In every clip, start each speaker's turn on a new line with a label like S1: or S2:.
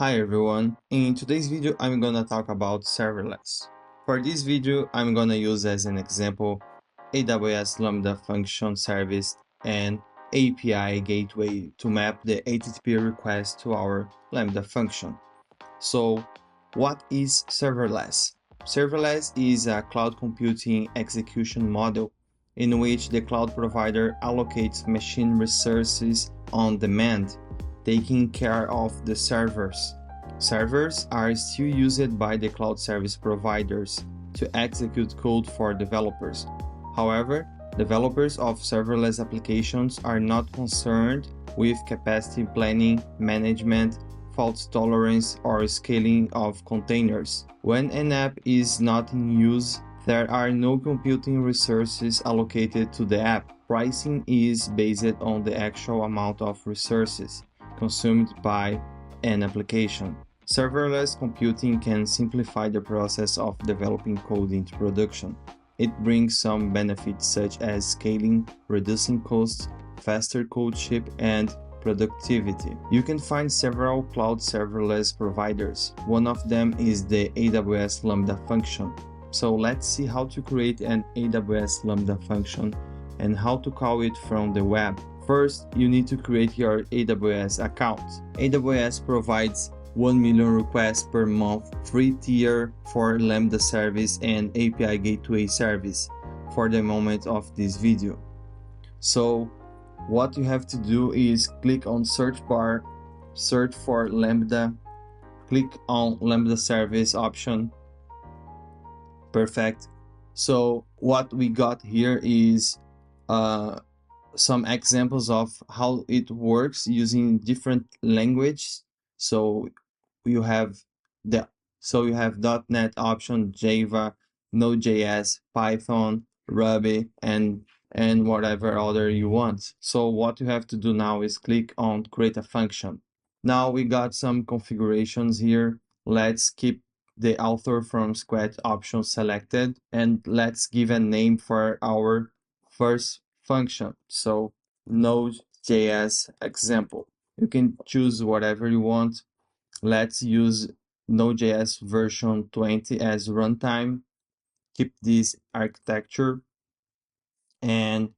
S1: Hi everyone, in today's video I'm gonna talk about serverless. For this video I'm gonna use as an example AWS Lambda Function service and API gateway to map the HTTP request to our Lambda function. So what is serverless? Serverless is a cloud computing execution model in which the cloud provider allocates machine resources on demand, taking care of the servers. Servers are still used by the cloud service providers to execute code for developers. However, developers of serverless applications are not concerned with capacity planning, management, fault tolerance, or scaling of containers. When an app is not in use, there are no computing resources allocated to the app. Pricing is based on the actual amount of resources consumed by an application. Serverless computing can simplify the process of developing code into production. It brings some benefits such as scaling, reducing costs, faster code ship, and productivity. You can find several cloud serverless providers. One of them is the AWS Lambda Function. So let's see how to create an AWS Lambda Function and how to call it from the web. First, you need to create your AWS account. AWS provides 1 million requests per month free tier for Lambda service and API gateway service for the moment of this video. So what you have to do is click on search bar, search for Lambda, click on Lambda service option. Perfect. So what we got here is some examples of how it works using different languages. So you have .NET option, Java, Node.js, Python, Ruby, and whatever other you want. So what you have to do now is click on create a function. Now we got some configurations here. Let's keep the author from scratch option selected, and let's give a name for our first function. So Node.js example. You can choose whatever you want. Let's use Node.js version 20 as runtime. Keep this architecture, and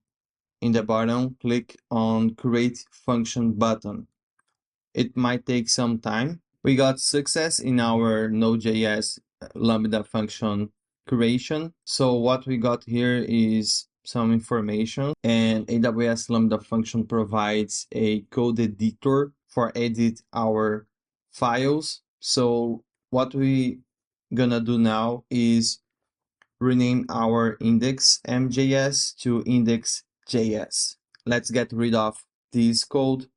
S1: in the bottom, click on create function button. It might take some time. We got success in our Node.js Lambda function creation. So what we got here is some information, and AWS Lambda Function provides a code editor for edit our files. So what we gonna do now is rename our index.mjs to index.js. Let's get rid of this code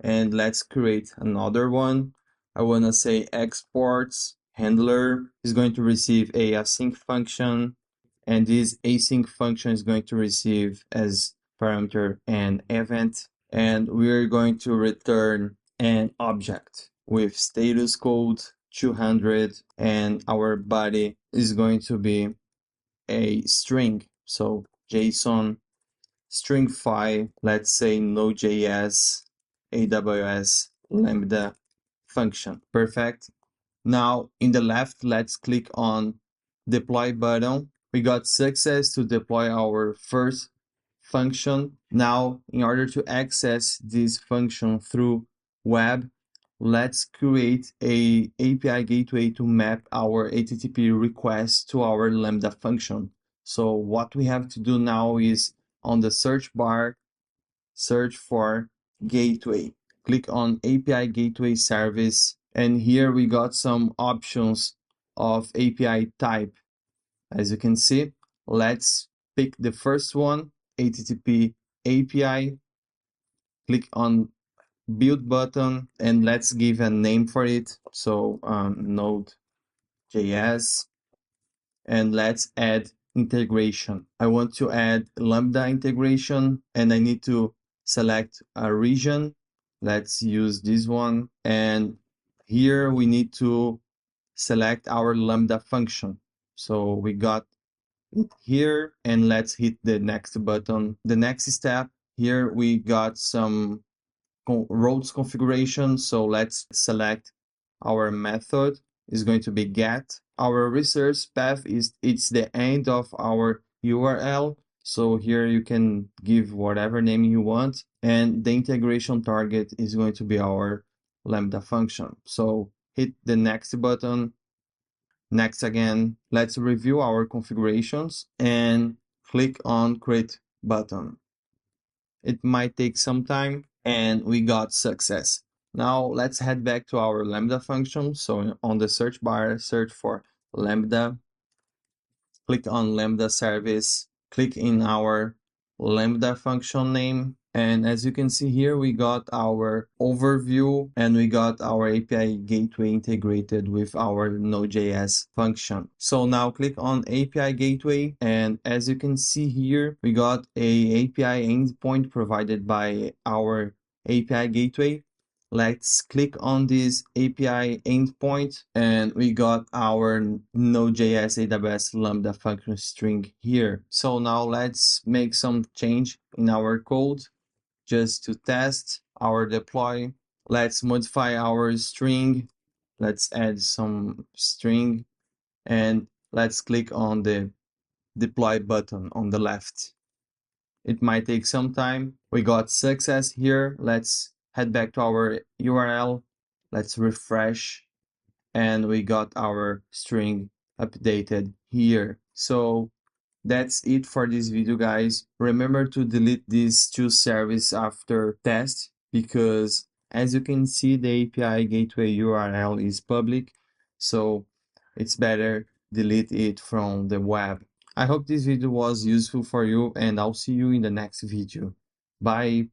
S1: and let's create another one. I want to say exports handler is going to receive a async function, and this async function is going to receive as parameter an event, and we're going to return an object with status code 200, and our body is going to be a string. So JSON string file, let's say Node.js AWS Lambda function. Perfect. Now in the left, let's click on deploy button. We got success to deploy our first function. Now, in order to access this function through web, let's create a API gateway to map our HTTP request to our Lambda function. So what we have to do now is on the search bar, search for gateway. Click on API gateway service, and here we got some options of API type. As you can see, let's pick the first one, HTTP API. Click on build button, and let's give a name for it. So Node.js, and let's add integration. I want to add Lambda integration, and I need to select a region. Let's use this one, and here we need to select our Lambda function. So we got it here, and let's hit the next button. The next step, here we got some roles configuration. So let's select Our method is going to be get. Our resource path it's the end of our URL. So here you can give whatever name you want. And the integration target is going to be our Lambda function. So hit the next button. Next again, let's review our configurations and click on create button. It might take some time and we got success. Now let's head back to our Lambda function. So on the search bar, search for Lambda, click on Lambda service, click in our Lambda function name. And as you can see here, we got our overview and we got our API gateway integrated with our Node.js function. So now click on API gateway. And as you can see here, we got a API endpoint provided by our API gateway. Let's click on this API endpoint and we got our Node.js AWS Lambda function string here. So now let's make some change in our code just to test our deploy. Let's modify our string. Let's add some string and let's click on the deploy button on the left. It might take some time. We got success here. Let's head back to our URL. Let's refresh and we got our string updated here. So that's it for this video, guys. Remember to delete these two services after test because as you can see, the API gateway URL is public. So it's better delete it from the web. I hope this video was useful for you and I'll see you in the next video. Bye.